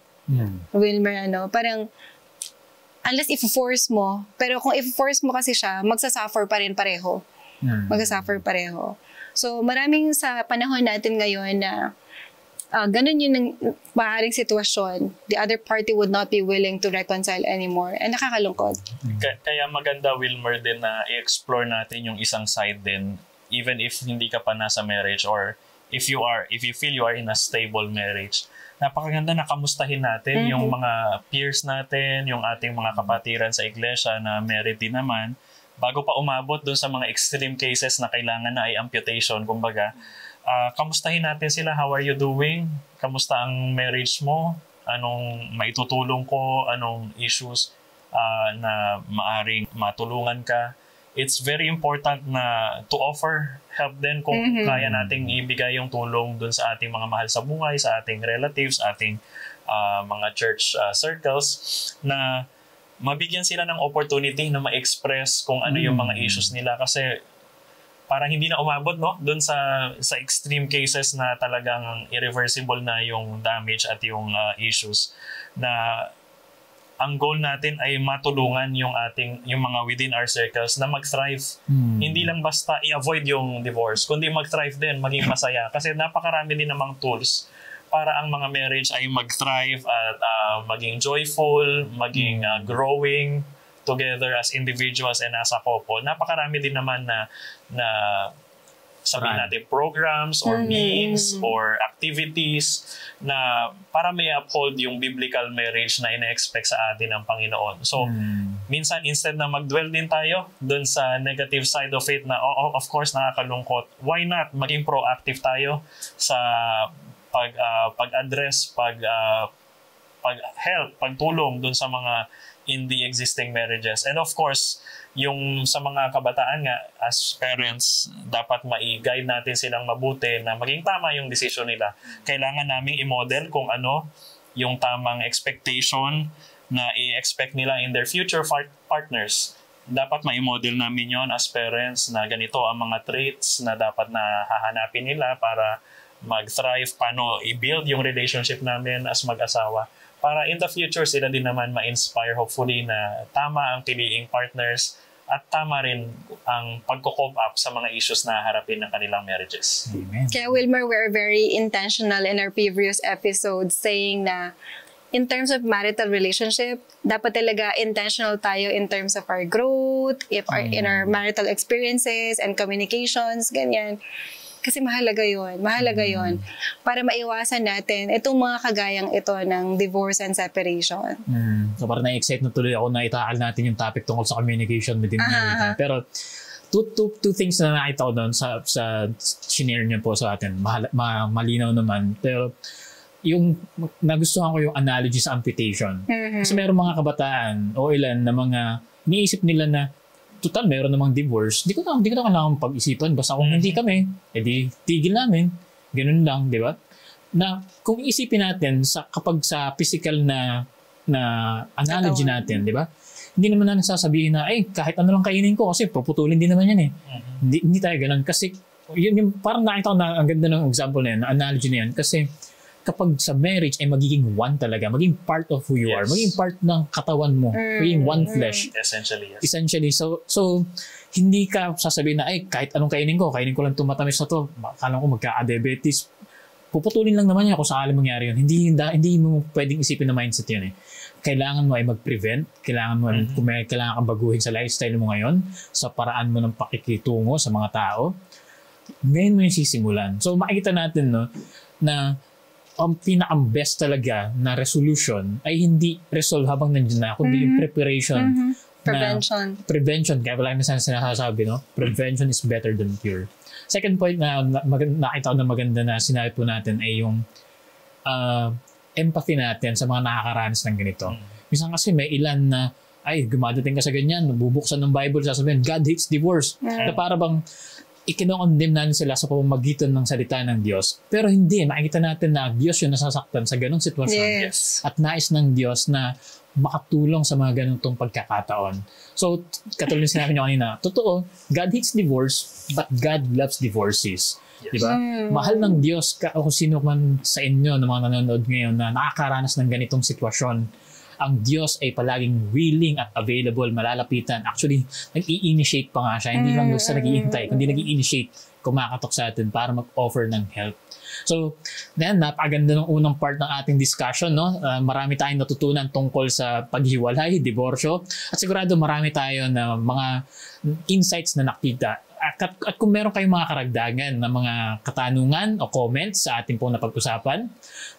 Wilmer, parang unless if-force mo, pero kung if-force mo kasi siya, magsasuffer pa rin pareho. Magsasuffer pareho. So, maraming sa panahon natin ngayon na ganun yung maaaring sitwasyon. The other party would not be willing to reconcile anymore. And nakakalungkot. Kaya maganda, Wilmer, din na i-explore natin yung isang side din, even if hindi ka pa nasa marriage, or if you feel you are in a stable marriage. Napakaganda na kamustahin natin yung mga peers natin, yung ating mga kapatiran sa iglesia na married din naman, bago pa umabot doon sa mga extreme cases na kailangan na ay amputation, kumbaga. Kamustahin natin sila, how are you doing? Kamusta ang marriage mo? Anong maitutulong ko? Anong issues na maaring matulungan ka? It's very important na to offer help din kung kaya nating ibigay yung tulong dun sa ating mga mahal sa buhay, sa ating relatives, ating mga church circles, na mabigyan sila ng opportunity na ma-express kung ano yung mga issues nila, kasi parang hindi na umabot dun sa extreme cases na talagang irreversible na yung damage at yung issues, na ang goal natin ay matulungan yung mga within our circles na mag-thrive. Hindi lang basta i-avoid yung divorce, kundi mag-thrive din, maging masaya. Kasi napakarami din namang tools para ang mga marriage ay mag-thrive at maging joyful, maging growing together as individuals and as a couple. Napakarami din naman na sabihin natin programs or means or activities na para may uphold yung biblical marriage na ina-expect sa atin ng Panginoon. So, minsan instead na mag-dwell din tayo dun sa negative side of it na of course nakakalungkot, why not maging proactive tayo sa pag-address, pag-help, pagtulong dun sa mga in the existing marriages. And of course, yung sa mga kabataan nga, as parents, dapat ma-guide natin silang mabuti na maging tama yung decision nila. Kailangan naming i-model kung ano yung tamang expectation na i-expect nila in their future partners. Dapat ma-model namin yon as parents na ganito ang mga traits na dapat na hahanapin nila para mag-thrive, paano i-build yung relationship namin as mag-asawa. Para in the future sila din naman ma-inspire hopefully na tama ang piliing partners at tama rin ang pagko-cope up sa mga issues na harapin ng kanilang marriages. Amen. Kaya Wilmer, we're very intentional in our previous episodes saying na in terms of marital relationship, dapat talaga intentional tayo in terms of our growth, in our marital experiences and communications, ganyan. Kasi mahalaga yun. Mahalaga yun. Para maiwasan natin itong mga kagayang ito ng divorce and separation. So parang na-excite na tuloy ako na itaal natin yung topic tungkol sa communication within marriage. Pero two things na nakita ko doon sa shinare niyo po sa atin. Malinaw naman. Pero yung nagustuhan ko yung analogy sa amputation. Kasi meron mga kabataan o ilan na mga niisip nila na total, meron namang divorce. Di ko na kailangan pag-isipan. Basta kung hindi kami, edi tigil namin. Ganun lang, di ba? Na kung isipin natin kapag sa physical na analogy natin, di ba? Hindi naman na nagsasabihin na, kahit ano lang kainin ko kasi puputulin din naman yan eh. Hindi tayo ganun. Kasi, yun parang nakita ko na ang ganda ng example na yan, na analogy na yan. Kasi, kapag sa marriage ay magiging one talaga, maging part of who you are, maging part ng katawan mo, maging one flesh. Essentially, yes. Essentially. So hindi ka sasabihin na, kahit anong kainin ko lang tumatamis na to, akala ko magka-diabetes. Puputulin lang naman yan kung sakali mangyari yun. Hindi mo pwedeng isipin na mindset yun eh. Kailangan mo ay mag-prevent, kailangan kailangan kang baguhin sa lifestyle mo ngayon, sa paraan mo ng pakikitungo sa mga tao. Ngayon mo yung sisimulan. So makikita natin na ang pinaka-best talaga na resolution ay hindi resolve habang nandiyan na, kundi yung preparation. Prevention. Kaya pala minsan sinasabi, prevention is better than cure. Second point na nakita ko na maganda na sinabi po natin ay yung empathy natin sa mga nakakaranas ng ganito. Minsan kasi may ilan na gumadating ka sa ganyan, bubuksan ng Bible, sasabihin, God hates divorce. Na para bang ikinokondemn natin sila sa pamamagitan ng salita ng Diyos. Pero hindi, makikita natin na Diyos yung nasasaktan sa ganong sitwasyon. Yes. At nais ng Diyos na makatulong sa mga ganitong pagkakataon. So, katulad sinabi niyo kanina, totoo, God hates divorce, but God loves divorces. Yes. Diba? Mahal ng Diyos kung sino man sa inyo na mga nanonood ngayon na nakakaranas ng ganitong sitwasyon. Ang Diyos ay palaging willing at available, malalapitan. Actually, nag-i-initiate pa nga siya. Hindi lang basta nag-i-intay, kundi nag-i-initiate, kumakatok sa atin para mag-offer ng help. So, napakaganda ng unang part ng ating discussion. Marami tayong natutunan tungkol sa paghiwalay, diborsyo. At sigurado marami tayo na mga insights na nakita. At kung meron kayong mga karagdagan na mga katanungan o comments sa ating pong napag-usapan,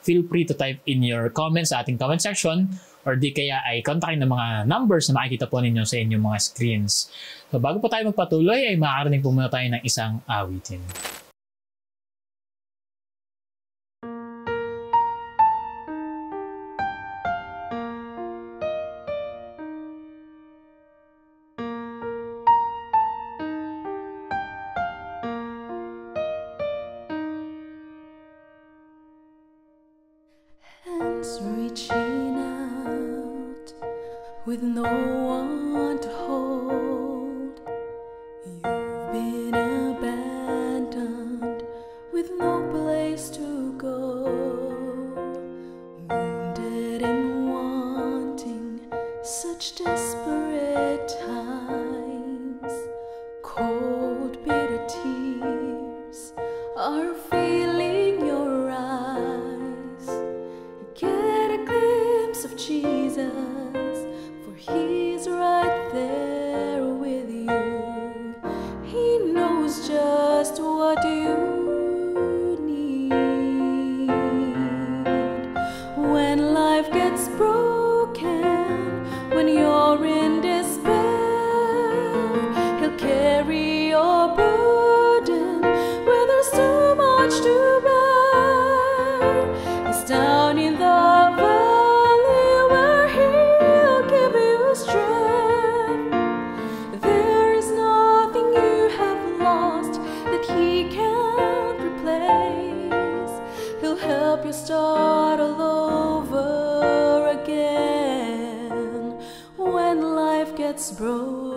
feel free to type in your comments sa ating comment section or di kaya ay kontakin ng mga numbers na makikita po ninyo sa inyong mga screens. So bago po tayo magpatuloy ay makakarinig po muna tayo ng isang awitin. Hands reaching out with no one to hold. You've been abandoned with no place to go. Wounded and wanting such desperate times. Cold, bitter tears are filling your eyes. Get a glimpse of Jesus, for He's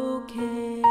broken.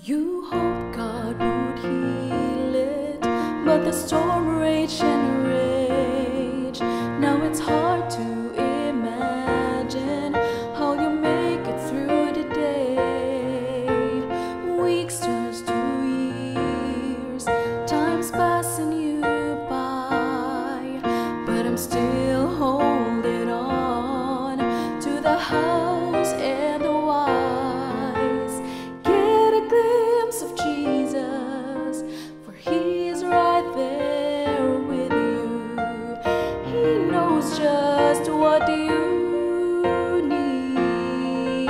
You hoped God would heal it, but the storm raged and raged. Now it's hard to imagine how you make it through the day. Weeks turns to years, time's passing you by, but I'm still holding on to the house and the wise. Get a glimpse of Jesus, for He is right there with you. He knows just what you need.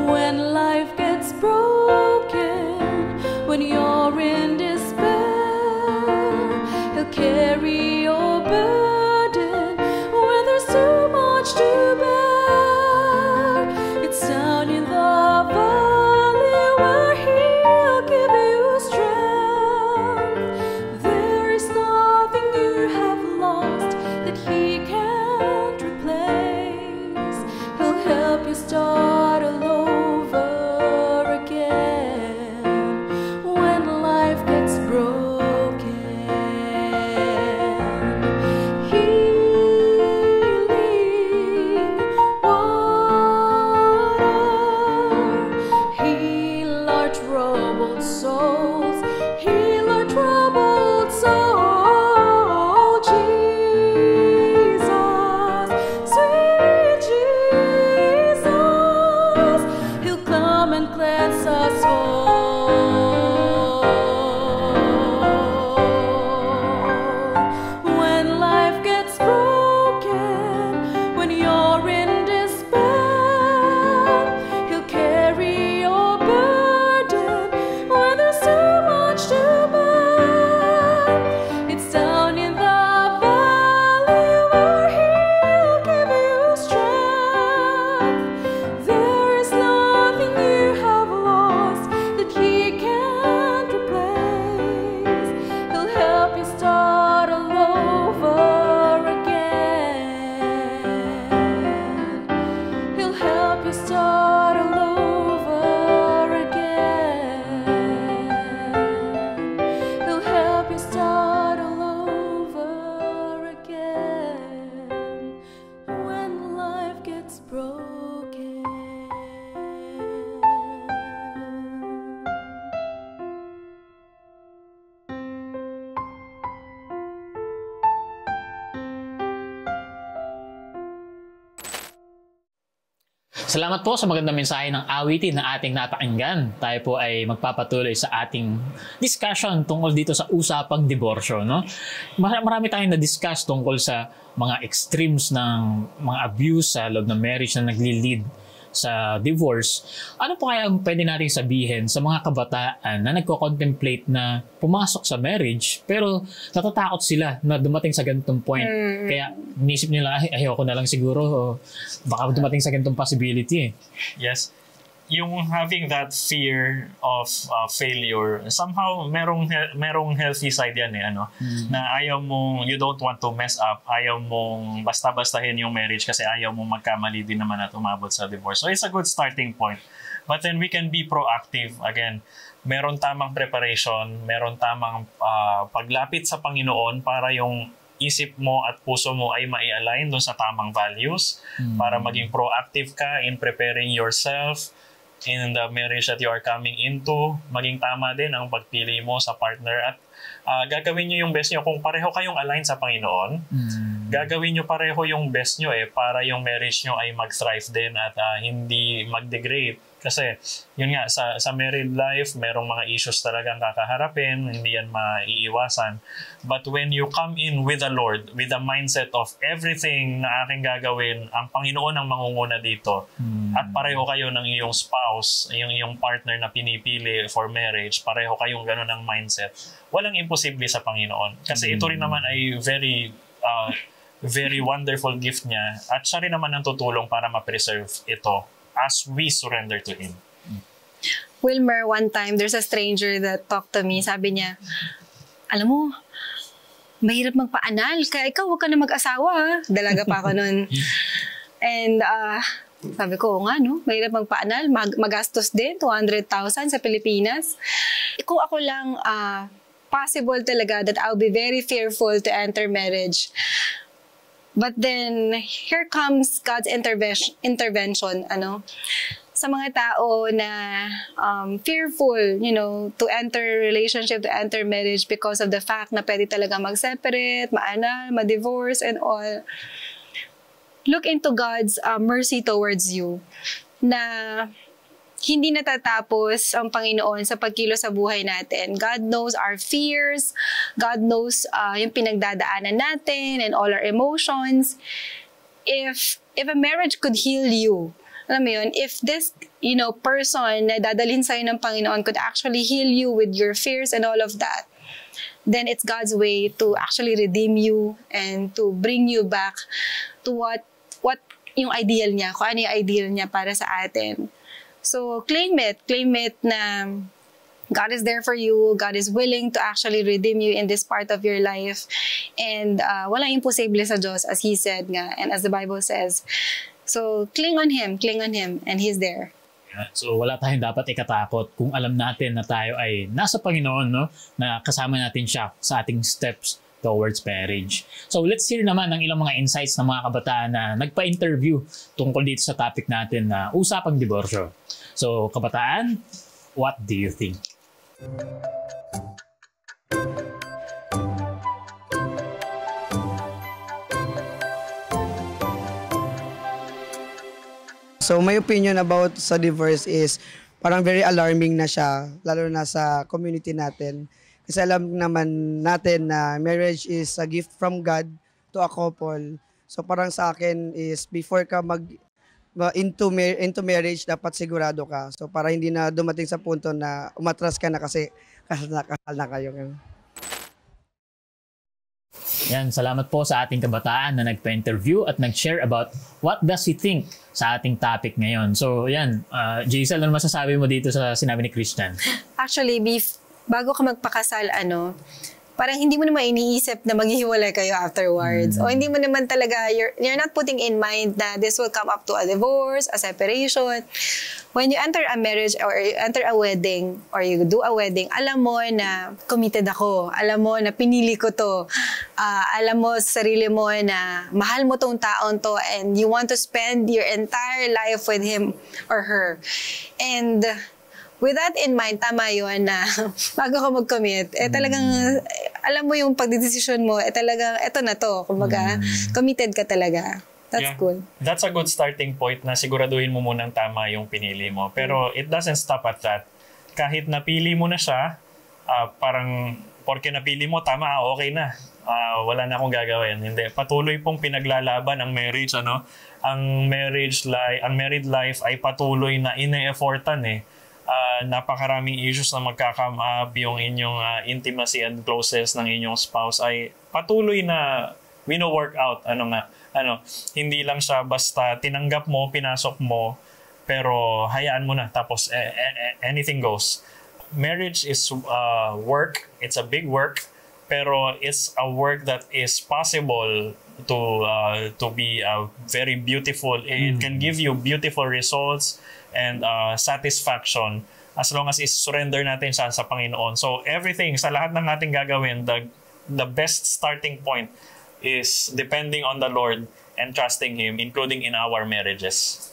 When life gets broken, when you're in despair, He'll carry your burden when there's too much to bear. It's down in the valley where He'll give you strength. There is nothing you have lost that He can't replace. He'll help you start all over again when life gets broken. Healing water, heal our troubled souls, heal our troubled soul. Jesus, sweet Jesus, He'll come and cleanse us all. When life gets broken, when you're in despair, He'll carry your burden when there's too much to bear. It's down in the valley where He'll give you strength. There is nothing you have lost that He can't replace. He'll help you start all over again. He'll help you start all over again. He'll help you start all over again when life gets broken. Salamat po sa magandang mensahe ng awitin na ating napakinggan. Tayo po ay magpapatuloy sa ating discussion tungkol dito sa usapang diborsyo. No? Marami tayong na-discuss tungkol sa mga extremes ng mga abuse sa loob ng marriage na nagli-lead sa divorce. Ano po kaya ang pwede natin sabihin sa mga kabataan na nagko-contemplate na pumasok sa marriage pero natatakot sila na dumating sa ganitong point? Kaya inisip nila, ayoko na lang siguro o baka dumating sa ganitong possibility. Yes. Yung having that fear of failure, somehow merong healthy side yan na ayaw mong, you don't want to mess up, ayaw mong basta-bastahin yung marriage kasi ayaw mong magkamali din naman at umabot sa divorce. So it's a good starting point. But then we can be proactive. Again, meron tamang preparation, meron tamang paglapit sa Panginoon para yung isip mo at puso mo ay mai-align doon sa tamang values para maging proactive ka in preparing yourself in the marriage that you are coming into. Maging tama din ang pagpili mo sa partner at gagawin nyo yung best nyo. Kung pareho kayong align sa Panginoon, gagawin nyo pareho yung best nyo para yung marriage nyo ay mag-thrive din at hindi mag-degrade. Kasi, yun nga, sa married life, merong mga issues talagang kakaharapin, hindi yan maiiwasan. But when you come in with the Lord, with the mindset of everything na aking gagawin, ang Panginoon ang mangunguna dito, at pareho kayo ng iyong spouse, yung iyong partner na pinipili for marriage, pareho kayong gano'n ang mindset, walang imposible sa Panginoon. Kasi ito rin naman ay very wonderful gift niya at siya rin naman ang tutulong para ma-preserve ito as we surrender to Him. Wilmer, one time, there's a stranger that talked to me. Sabi niya, alam mo, mahirap magpaanal. Kaya ikaw, huwag ka na mag-asawa. Ha? Dalaga pa ako nun. And sabi ko, nga no, mahirap magpaanal. Magastos din, 200,000 sa Pilipinas. Kung ako lang, possible talaga that I'll be very fearful to enter marriage. But then, here comes God's intervention, sa mga tao na fearful, to enter relationship, to enter marriage because of the fact na pwede talaga mag-separate, maanal, ma-divorce, and all. Look into God's mercy towards you na hindi natatapos ang Panginoon sa pagkilos sa buhay natin. God knows our fears. God knows yung pinagdadaanan natin and all our emotions. If a marriage could heal you, alam mo yun, if this, person na dadalhin sa'yo ng Panginoon could actually heal you with your fears and all of that, then it's God's way to actually redeem you and to bring you back to what yung ideal niya, kung ano yung ideal niya para sa atin. So, claim it na God is there for you. God is willing to actually redeem you in this part of your life. And walang imposible sa Diyos, as He said nga, and as the Bible says. So, cling on Him, and He's there. So, wala tayong dapat ikatakot kung alam natin na tayo ay nasa Panginoon, no? Na kasama natin siya sa ating steps towards marriage. So, let's hear naman ng ilang mga insights ng mga kabataan na nagpa-interview tungkol dito sa topic natin na usapang diborsyo. So, kabataan, what do you think? So, my opinion about sa divorce is parang very alarming na siya, lalo na sa community natin. Kasi alam naman natin na marriage is a gift from God to a couple. So parang sa akin is before ka into marriage, dapat sigurado ka. So para hindi na dumating sa punto na umatras ka na kasi kasal na kayo. Yan, salamat po sa ating kabataan na nagpa-interview at nag-share about what does he think sa ating topic ngayon. So yan, Jaisal, ano masasabi mo dito sa sinabi ni Christian? Actually, bago ka magpakasal, parang hindi mo naman iniisip na maghihiwalay kayo afterwards. O hindi mo naman talaga, you're not putting in mind na this will come up to a divorce, a separation. When you enter a marriage or you enter a wedding or you do a wedding, alam mo na committed ako. Alam mo na pinili ko to. Alam mo sa sarili mo na mahal mo tong taon to and you want to spend your entire life with him or her. And with that in mind, tama yun na bago ka mag-commit, talagang alam mo yung pagdedesisyon mo, talagang eto na to. Kumbaga, committed ka talaga. That's cool. That's a good starting point na siguraduhin mo munang tama yung pinili mo. Pero it doesn't stop at that. Kahit napili mo na siya, parang porke napili mo, tama, okay na. Wala na akong gagawin. Hindi. Patuloy pong pinaglalaban ang marriage, Ang married life ay patuloy na ine-effortan napakaraming issues na magkakamab, yung inyong intimacy and closeness ng inyong spouse ay patuloy na wino-work out. Hindi lang siya basta tinanggap mo, pinasok mo, pero hayaan mo na, tapos anything goes. Marriage is work, it's a big work, pero it's a work that is possible to be very beautiful. It can give you beautiful results and satisfaction as long as is-surrender natin siya sa Panginoon. So everything, sa lahat ng ating gagawin, the best starting point is depending on the Lord and trusting Him, including in our marriages.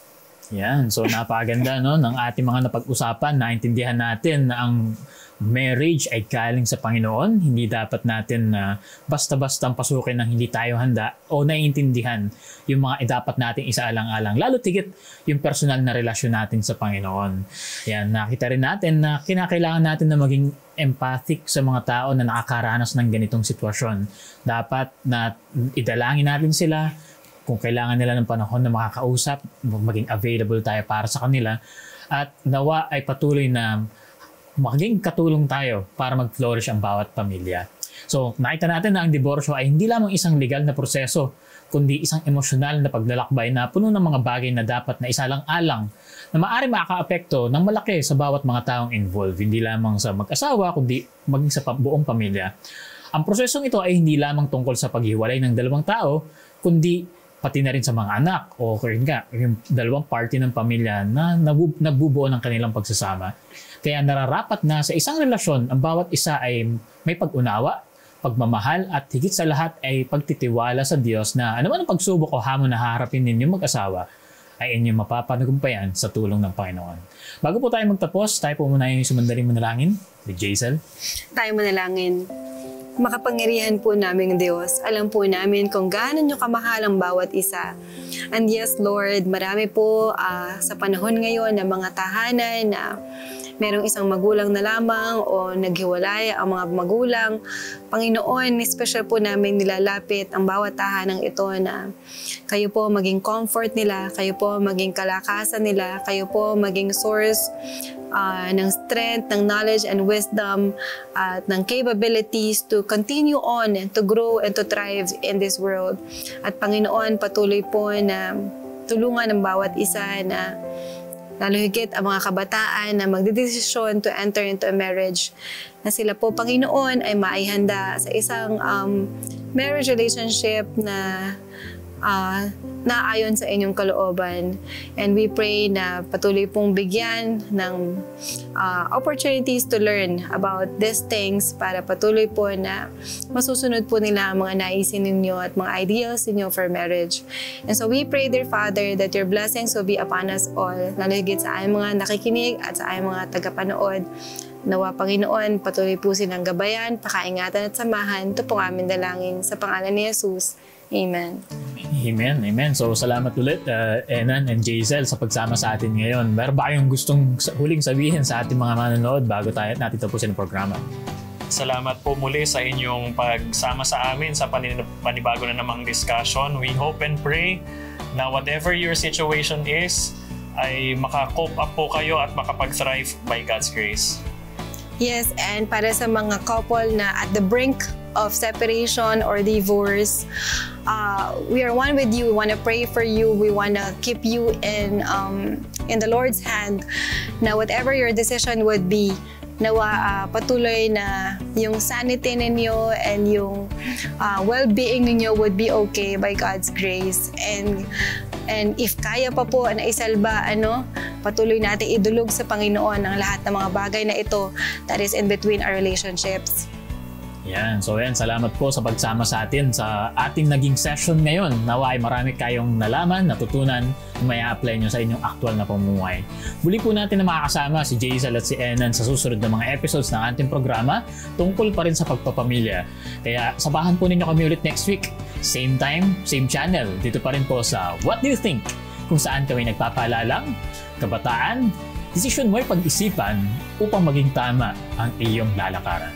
Yan, so napakaganda ng ating mga napag-usapan. Naintindihan natin na ang marriage ay galing sa Panginoon. Hindi dapat natin basta-bastang pasukin ng hindi tayo handa o naiintindihan yung mga dapat nating isaalang-alang. Lalo tigit yung personal na relasyon natin sa Panginoon. Yan, nakita rin natin na kinakailangan natin na maging empathic sa mga tao na nakakaranas ng ganitong sitwasyon. Dapat na idalangin natin sila kung kailangan nila ng panahon na makakausap, maging available tayo para sa kanila. At nawa ay patuloy na maging katulong tayo para mag-flourish ang bawat pamilya. So, nakita natin na ang diborsyo ay hindi lamang isang legal na proseso, kundi isang emosyonal na paglalakbay na puno ng mga bagay na dapat na isalang-alang na maaari makaka-apekto ng malaki sa bawat mga taong involved, hindi lamang sa mag-asawa, kundi maging sa buong pamilya. Ang prosesong ito ay hindi lamang tungkol sa paghiwalay ng dalawang tao, kundi pati na rin sa mga anak o yung dalawang party ng pamilya na nagbubuo ng kanilang pagsasama. Kaya nararapat na sa isang relasyon, ang bawat isa ay may pag-unawa, pagmamahal at higit sa lahat ay pagtitiwala sa Diyos na anuman ang pagsubok o hamon na haharapin ninyong mag-asawa ay inyong mapapanagumpayan sa tulong ng Panginoon. Bago po tayo magtapos, tayo po muna yung sumandaling manalangin with Jaisal. Tayo manalangin. Makapangyarihan po naming Diyos, alam po namin kung gaano nyo kamahal ang bawat isa. And yes, Lord, marami po sa panahon ngayon ng mga tahanan na merong isang magulang na lamang o naghiwalay ang mga magulang. Panginoon, special po namin nilalapit ang bawat tahanang ito na kayo po maging comfort nila, kayo po maging kalakasan nila, kayo po maging source ng strength, ng knowledge and wisdom at ng capabilities to continue on and to grow and to thrive in this world. At Panginoon, patuloy po na tulungan ng bawat isa na lalo higit ang mga kabataan na magdedesisyon to enter into a marriage, na sila po, Panginoon, ay maihanda sa isang marriage relationship na naayon sa inyong kalooban. And we pray na patuloy pong bigyan ng opportunities to learn about these things para patuloy po na masusunod po nila ang mga naisin ninyo at mga ideals ninyo for marriage. And so we pray, dear Father, that your blessings will be upon us all, lalo higit sa aming mga nakikinig at sa aming mga tagapanood. Nawa, Panginoon, patuloy po silang gabayan, pakaingatan at samahan. Ito po aming dalangin sa pangalan ni Jesus. Amen. Amen, amen. So salamat ulit Enan and Jaisal sa pagsama sa atin ngayon. Meron ba kayong gustong huling sabihin sa ating mga manonood bago natin tapusin ang programa? Salamat po muli sa inyong pagsama sa amin sa panibago na namang discussion. We hope and pray na whatever your situation is, ay maka-cope up po kayo at makapag-thrive by God's grace. Yes, and para sa mga couple na at the brink of separation or divorce, we are one with you. We want to pray for you. We want to keep you in the Lord's hand. Na whatever your decision would be, nawa patuloy na yung sanity ninyo and yung well-being ninyo would be okay by God's grace. And if kaya pa po na isalba, patuloy natin idulog sa Panginoon ang lahat ng mga bagay na ito that is in between our relationships. Yan. So yan, salamat po sa pagsama sa atin sa ating naging session ngayon. Nawa ay marami kayong nalaman, natutunan, may apply nyo sa inyong actual na pamumuhay. Muli po natin na makakasama si Jaisal at si Enan sa susunod na mga episodes ng ating programa tungkol pa rin sa pagpapamilya. Kaya sabahan po ninyo kami ulit next week. Same time, same channel. Dito pa rin po sa What Do You Think? Kung saan kami nagpapalalang, kabataan, desisyon mo'y pag-isipan upang maging tama ang iyong lalakaran.